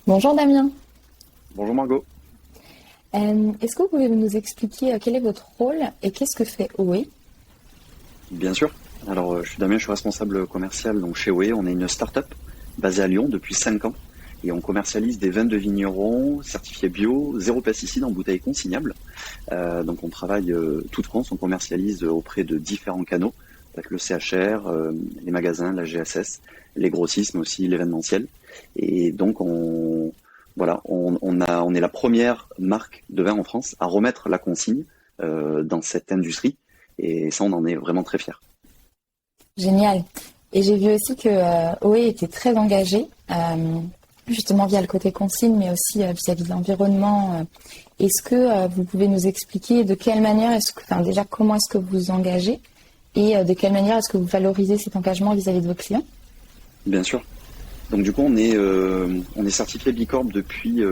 Bonjour Damien. Bonjour Margot. Est-ce que vous pouvez nous expliquer quel est votre rôle et qu'est-ce que fait OE? Bien sûr. Alors, je suis Damien, je suis responsable commercial donc chez OE. On est une start-up basée à Lyon depuis 5 ans et on commercialise des vins de vignerons certifiés bio, zéro pesticide en bouteilles consignables. Donc, on travaille toute France, on commercialise auprès de différents canaux, avec le CHR, les magasins, la GSS, les grossistes, mais aussi l'événementiel. Et donc, on est la première marque de vin en France à remettre la consigne dans cette industrie. Et ça, on en est vraiment très fiers. Génial. Et j'ai vu aussi que OE était très engagé, justement via le côté consigne, mais aussi vis-à-vis de l'environnement. Est-ce que vous pouvez nous expliquer de quelle manière, déjà comment est-ce que vous vous engagez et de quelle manière est-ce que vous valorisez cet engagement vis-à-vis de vos clients? Bien sûr. Donc du coup, on est certifié Bicorp depuis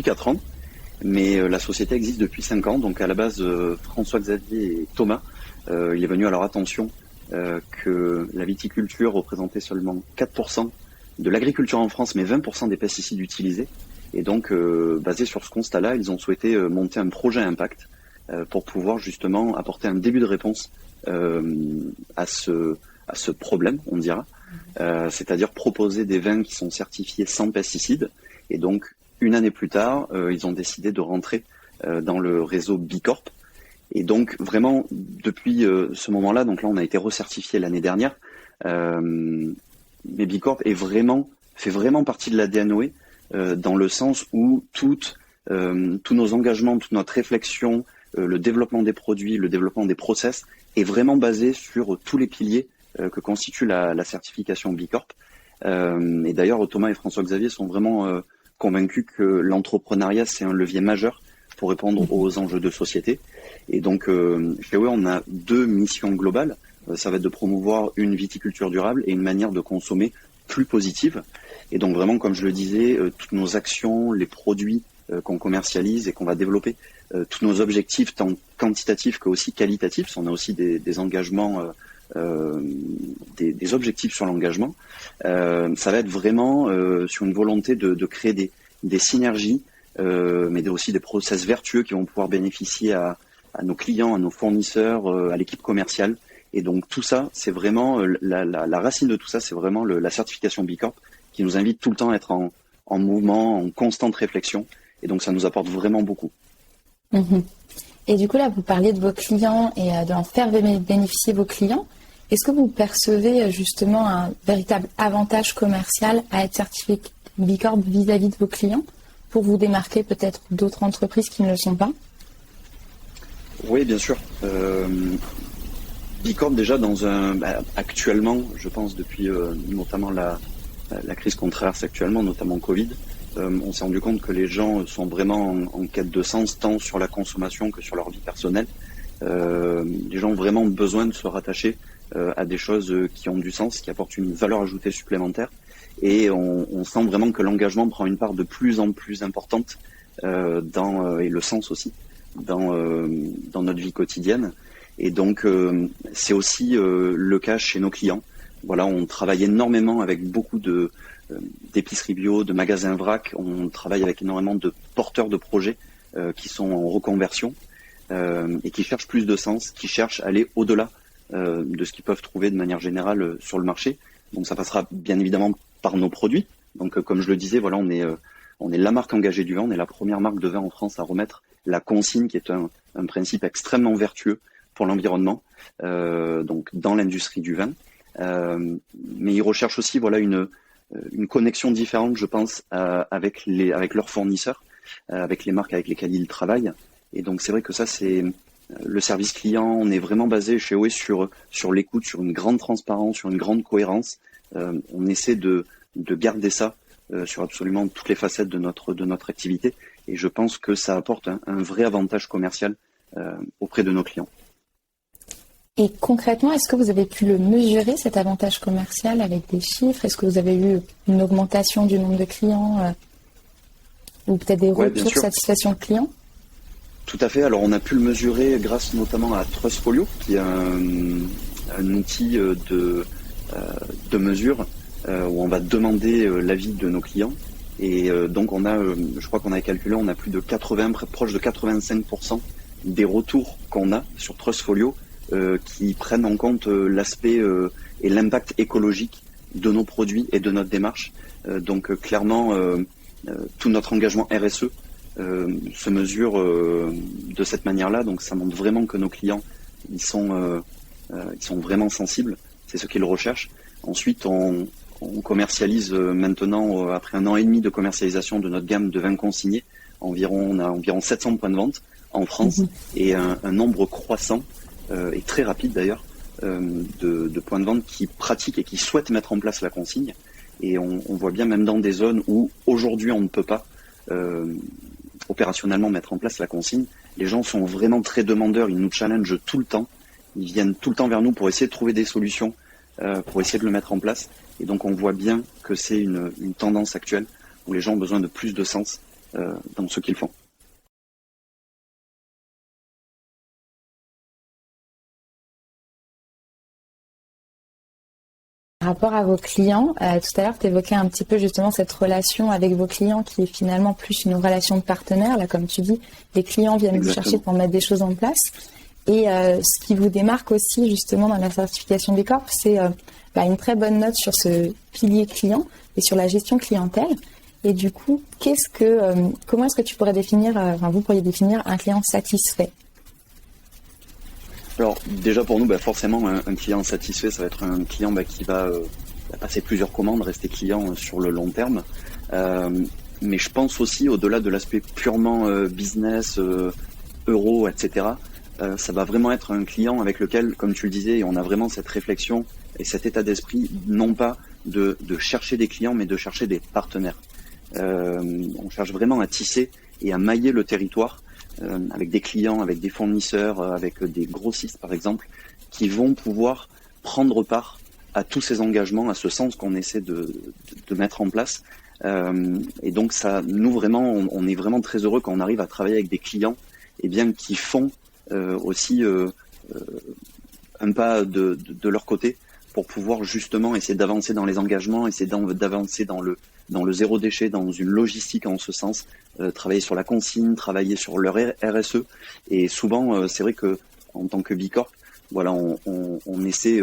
4 ans, mais la société existe depuis 5 ans. Donc à la base, François-Xavier et Thomas, il est venu à leur attention que la viticulture représentait seulement 4% de l'agriculture en France, mais 20% des pesticides utilisés. Et donc, basé sur ce constat-là, ils ont souhaité monter un projet impact pour pouvoir justement apporter un début de réponse à ce problème, on dira. C'est-à-dire proposer des vins qui sont certifiés sans pesticides. Et donc, une année plus tard, ils ont décidé de rentrer dans le réseau Bicorp. Et donc, vraiment, depuis ce moment-là, donc là, on a été recertifié l'année dernière, mais Bicorp fait vraiment partie de l'ADN OE, dans le sens où tous nos engagements, toute notre réflexion, le développement des produits, le développement des process est vraiment basé sur tous les piliers que constitue la certification Bicorp. Et d'ailleurs, Thomas et François-Xavier sont vraiment convaincus que l'entrepreneuriat, c'est un levier majeur pour répondre aux enjeux de société. Et donc, chez OE, on a 2 missions globales. Ça va être de promouvoir une viticulture durable et une manière de consommer plus positive. Et donc, vraiment, comme je le disais, toutes nos actions, les produits qu'on commercialise et qu'on va développer, tous nos objectifs, tant quantitatifs que aussi qualitatifs, on a aussi des engagements, des objectifs sur l'engagement. Ça va être vraiment sur une volonté de créer des synergies, mais aussi des process vertueux qui vont pouvoir bénéficier à nos clients, à nos fournisseurs, à l'équipe commerciale. Et donc tout ça, c'est vraiment la racine de tout ça, c'est vraiment la certification Bicorp qui nous invite tout le temps à être en mouvement, en constante réflexion. Et donc ça nous apporte vraiment beaucoup. Mmh. Et du coup là, vous parliez de vos clients et d'en faire bénéficier vos clients. Est-ce que vous percevez justement un véritable avantage commercial à être certifié Bicorp vis-à-vis de vos clients pour vous démarquer peut-être d'autres entreprises qui ne le sont pas? Oui, bien sûr. Bicorp déjà actuellement, je pense depuis notamment la crise qu'on traverse actuellement, notamment Covid, on s'est rendu compte que les gens sont vraiment en quête de sens, tant sur la consommation que sur leur vie personnelle. Les gens ont vraiment besoin de se rattacher à des choses qui ont du sens, qui apportent une valeur ajoutée supplémentaire. Et on sent vraiment que l'engagement prend une part de plus en plus importante et le sens aussi dans notre vie quotidienne. Et donc c'est aussi le cas chez nos clients. Voilà, on travaille énormément avec beaucoup d'épiceries bio, de magasins vrac. On travaille avec énormément de porteurs de projets qui sont en reconversion et qui cherchent plus de sens, qui cherchent à aller au-delà de ce qu'ils peuvent trouver de manière générale sur le marché. Donc ça passera bien évidemment par nos produits. Donc comme je le disais, voilà, on est la marque engagée du vin, on est la première marque de vin en France à remettre la consigne, qui est un principe extrêmement vertueux pour l'environnement, donc dans l'industrie du vin. Mais ils recherchent aussi une connexion différente, je pense, avec leurs fournisseurs, avec les marques avec lesquelles ils travaillent. Et donc c'est vrai que ça, c'est le service client. On est vraiment basé chez OE sur l'écoute, sur une grande transparence, sur une grande cohérence. On essaie de garder ça sur absolument toutes les facettes de notre activité. Et je pense que ça apporte un vrai avantage commercial auprès de nos clients. Et concrètement, est-ce que vous avez pu le mesurer, cet avantage commercial, avec des chiffres? Est-ce que vous avez eu une augmentation du nombre de clients ou peut-être des retours de satisfaction client? Tout à fait. Alors, on a pu le mesurer grâce notamment à Trustfolio, qui est un outil de mesure où on va demander l'avis de nos clients. Et donc on a, je crois qu'on avait calculé, on a plus de 80, proche de 85% des retours qu'on a sur Trustfolio qui prennent en compte l'aspect et l'impact écologique de nos produits et de notre démarche. Donc clairement, tout notre engagement RSE se mesure de cette manière-là. Donc ça montre vraiment que nos clients, ils sont vraiment sensibles. C'est ce qu'ils recherchent. Ensuite, on commercialise maintenant, après 1 an et demi de commercialisation de notre gamme de vins consignés, on a environ 700 points de vente en France et un nombre croissant et très rapide d'ailleurs de points de vente qui pratiquent et qui souhaitent mettre en place la consigne. Et on voit bien même dans des zones où aujourd'hui on ne peut pas opérationnellement mettre en place la consigne, les gens sont vraiment très demandeurs, ils nous challengent tout le temps, ils viennent tout le temps vers nous pour essayer de trouver des solutions, pour essayer de le mettre en place. Et donc on voit bien que c'est une tendance actuelle où les gens ont besoin de plus de sens dans ce qu'ils font. Par rapport à vos clients, tout à l'heure, tu évoquais un petit peu justement cette relation avec vos clients qui est finalement plus une relation de partenaire. Là, comme tu dis, les clients viennent vous chercher pour mettre des choses en place. Et ce qui vous démarque aussi justement dans la certification B Corp, c'est une très bonne note sur ce pilier client et sur la gestion clientèle. Et du coup, comment est-ce que tu pourrais définir, vous pourriez définir un client satisfait? Alors déjà pour nous, forcément un client satisfait, ça va être un client qui va passer plusieurs commandes, rester client sur le long terme. Mais je pense aussi au-delà de l'aspect purement business, euro, etc. Ça va vraiment être un client avec lequel, comme tu le disais, on a vraiment cette réflexion et cet état d'esprit, non pas de chercher des clients, mais de chercher des partenaires. On cherche vraiment à tisser et à mailler le territoire avec des clients, avec des fournisseurs, avec des grossistes par exemple, qui vont pouvoir prendre part à tous ces engagements, à ce sens qu'on essaie de mettre en place. Et donc ça, nous vraiment, on est vraiment très heureux quand on arrive à travailler avec des clients qui font aussi un pas de leur côté pour pouvoir justement essayer d'avancer dans les engagements, essayer d'avancer dans le zéro déchet, dans une logistique en ce sens, travailler sur la consigne, travailler sur leur RSE. Et souvent, c'est vrai que en tant que B Corp, voilà, on essaie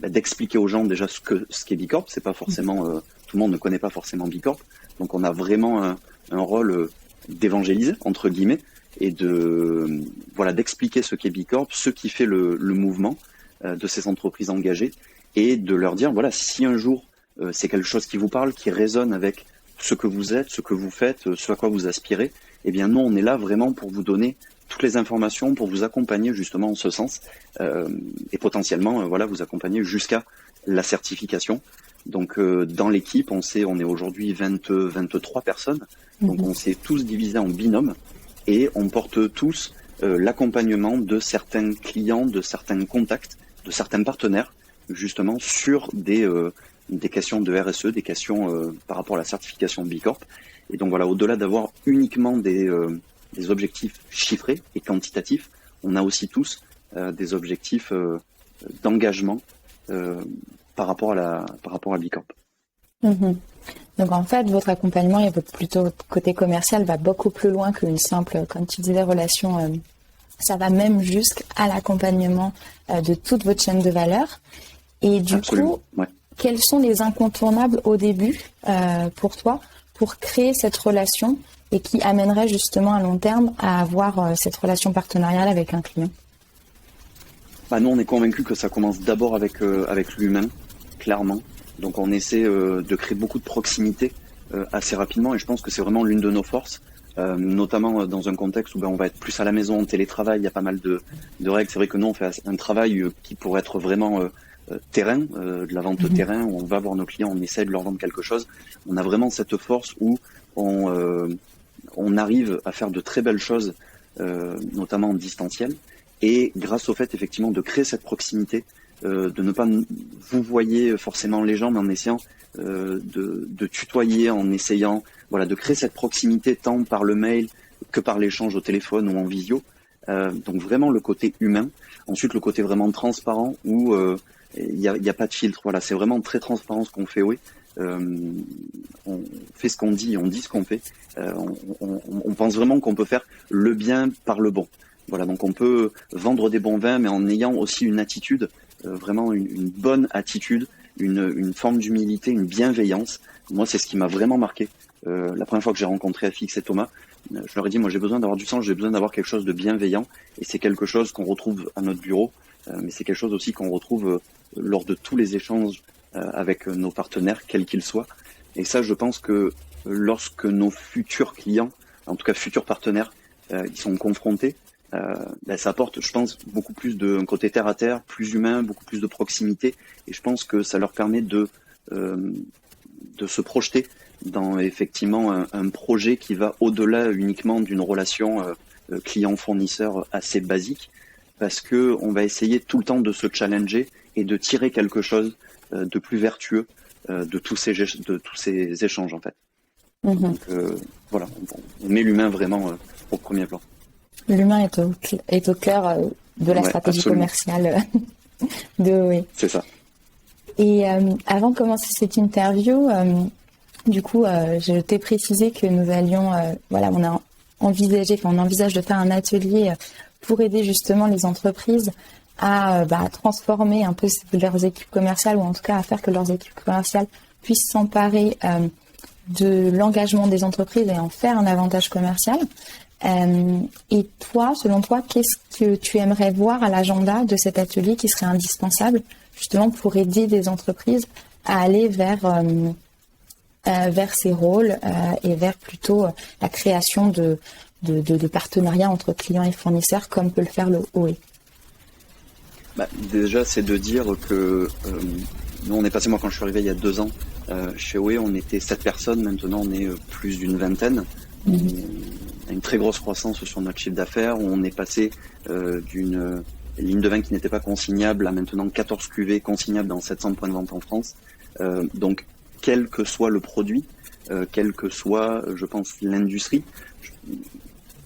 d'expliquer aux gens déjà ce qu'est B Corp. C'est pas forcément tout le monde ne connaît pas forcément B Corp. Donc on a vraiment un rôle d'évangéliser entre guillemets et d'expliquer ce qu'est B Corp, ce qui fait le mouvement de ces entreprises engagées et de leur dire voilà, si un jour c'est quelque chose qui vous parle, qui résonne avec ce que vous êtes, ce que vous faites, ce à quoi vous aspirez, eh bien nous on est là vraiment pour vous donner toutes les informations, pour vous accompagner justement en ce sens et potentiellement vous accompagner jusqu'à la certification. Donc dans l'équipe, on est aujourd'hui 23 personnes, donc on s'est tous divisés en binômes et on porte tous l'accompagnement de certains clients, de certains contacts, de certains partenaires justement sur des questions de RSE, des questions par rapport à la certification B Corp. Et donc voilà, au-delà d'avoir uniquement des objectifs chiffrés et quantitatifs, on a aussi tous des objectifs d'engagement par rapport à B Corp. Donc en fait, votre accompagnement et votre plutôt côté commercial va beaucoup plus loin qu'une simple, comme tu disais, relation. Ça va même jusqu'à l'accompagnement de toute votre chaîne de valeur. Et du coup, quels sont les incontournables au début pour toi pour créer cette relation et qui amènerait justement à long terme à avoir cette relation partenariale avec un client? Nous, on est convaincus que ça commence d'abord avec l'humain, clairement. Donc on essaie de créer beaucoup de proximité assez rapidement et je pense que c'est vraiment l'une de nos forces, notamment dans un contexte où on va être plus à la maison, en télétravail, il y a pas mal de règles. C'est vrai que nous, on fait un travail qui pourrait être vraiment terrain, de la vente terrain, où on va voir nos clients, on essaie de leur vendre quelque chose. On a vraiment cette force où on arrive à faire de très belles choses, notamment en distanciel. Et grâce au fait, effectivement, de créer cette proximité, de ne pas vous voyez forcément les gens, mais en essayant de tutoyer, en essayant de créer cette proximité tant par le mail que par l'échange au téléphone ou en visio. Donc vraiment le côté humain. Ensuite, le côté vraiment transparent où il y a pas de filtre. Voilà, c'est vraiment très transparent ce qu'on fait. Oui, on fait ce qu'on dit, on dit ce qu'on fait. On pense vraiment qu'on peut faire le bien par le bon. Voilà, donc on peut vendre des bons vins, mais en ayant aussi une attitude, vraiment une bonne attitude, une forme d'humilité, une bienveillance. Moi, c'est ce qui m'a vraiment marqué. La première fois que j'ai rencontré Afix et Thomas, je leur ai dit, moi j'ai besoin d'avoir du sens, j'ai besoin d'avoir quelque chose de bienveillant, et c'est quelque chose qu'on retrouve à notre bureau, mais c'est quelque chose aussi qu'on retrouve lors de tous les échanges avec nos partenaires, quels qu'ils soient. Et ça, je pense que lorsque nos futurs clients, en tout cas futurs partenaires, ils sont confrontés, ça apporte, je pense, beaucoup plus d'un côté terre à terre, plus humain, beaucoup plus de proximité, et je pense que ça leur permet de se projeter dans effectivement un projet qui va au-delà uniquement d'une relation client-fournisseur assez basique, parce que on va essayer tout le temps de se challenger et de tirer quelque chose de plus vertueux de tous ces échanges en fait. Donc voilà, on met l'humain vraiment au premier plan. L'humain est au cœur de la stratégie commerciale de OE. C'est ça. Et avant de commencer cette interview, du coup, je t'ai précisé que nous allions, on envisage de faire un atelier pour aider justement les entreprises à transformer un peu leurs équipes commerciales, ou en tout cas à faire que leurs équipes commerciales puissent s'emparer de l'engagement des entreprises et en faire un avantage commercial. Et toi, selon toi, qu'est-ce que tu aimerais voir à l'agenda de cet atelier qui serait indispensable justement pour aider des entreprises à aller vers ces rôles et vers plutôt la création de partenariats entre clients et fournisseurs comme peut le faire le OE? Déjà, c'est de dire que nous, on est passé, moi quand je suis arrivé il y a 2 ans, chez OE, on était 7 personnes, maintenant on est plus d'une vingtaine. On a une très grosse croissance sur notre chiffre d'affaires. On est passé d'une ligne de vin qui n'était pas consignable à maintenant 14 cuvées consignables dans 700 points de vente en France. Donc, quel que soit le produit, quelle que soit, je pense, l'industrie,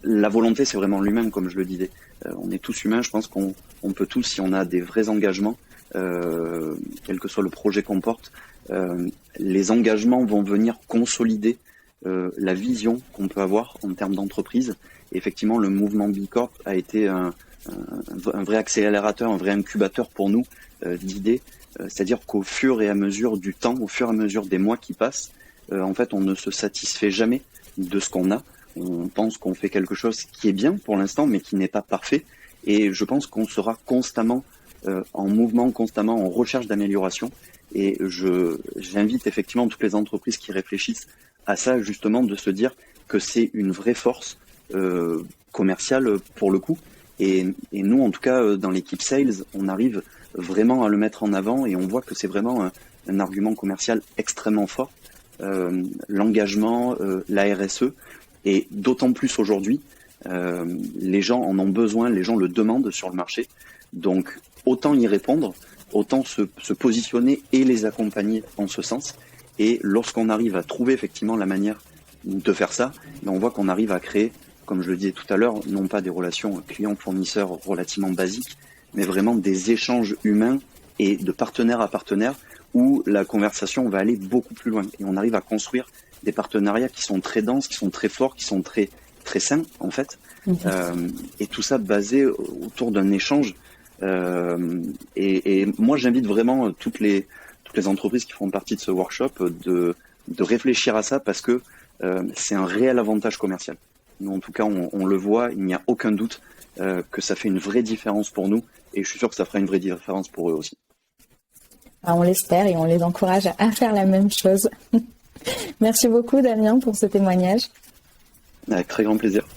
la volonté, c'est vraiment l'humain, comme je le disais. On est tous humains, je pense qu'on peut tous, si on a des vrais engagements, quel que soit le projet qu'on porte, les engagements vont venir consolider la vision qu'on peut avoir en termes d'entreprise. Et effectivement, le mouvement B Corp a été un vrai accélérateur, un vrai incubateur pour nous d'idées. C'est-à-dire qu'au fur et à mesure du temps, au fur et à mesure des mois qui passent, en fait, on ne se satisfait jamais de ce qu'on a. On pense qu'on fait quelque chose qui est bien pour l'instant, mais qui n'est pas parfait. Et je pense qu'on sera constamment en mouvement, constamment en recherche d'amélioration. Et j'invite effectivement toutes les entreprises qui réfléchissent à ça, justement, de se dire que c'est une vraie force commerciale pour le coup. Et nous, en tout cas, dans l'équipe Sales, on arrive vraiment à le mettre en avant et on voit que c'est vraiment un argument commercial extrêmement fort. L'engagement, la RSE, et d'autant plus aujourd'hui, les gens en ont besoin, les gens le demandent sur le marché. Donc, autant y répondre, autant se positionner et les accompagner en ce sens. Et lorsqu'on arrive à trouver effectivement la manière de faire ça, on voit qu'on arrive à créer, comme je le disais tout à l'heure, non pas des relations clients-fournisseurs relativement basiques, mais vraiment des échanges humains et de partenaire à partenaire où la conversation va aller beaucoup plus loin. Et on arrive à construire des partenariats qui sont très denses, qui sont très forts, qui sont très, très sains en fait. Et tout ça basé autour d'un échange. Et moi, j'invite vraiment toutes les entreprises qui font partie de ce workshop de réfléchir à ça parce que c'est un réel avantage commercial. Nous, en tout cas, on le voit, il n'y a aucun doute que ça fait une vraie différence pour nous et je suis sûr que ça fera une vraie différence pour eux aussi. On l'espère et on les encourage à faire la même chose. Merci beaucoup Damien pour ce témoignage. Avec très grand plaisir.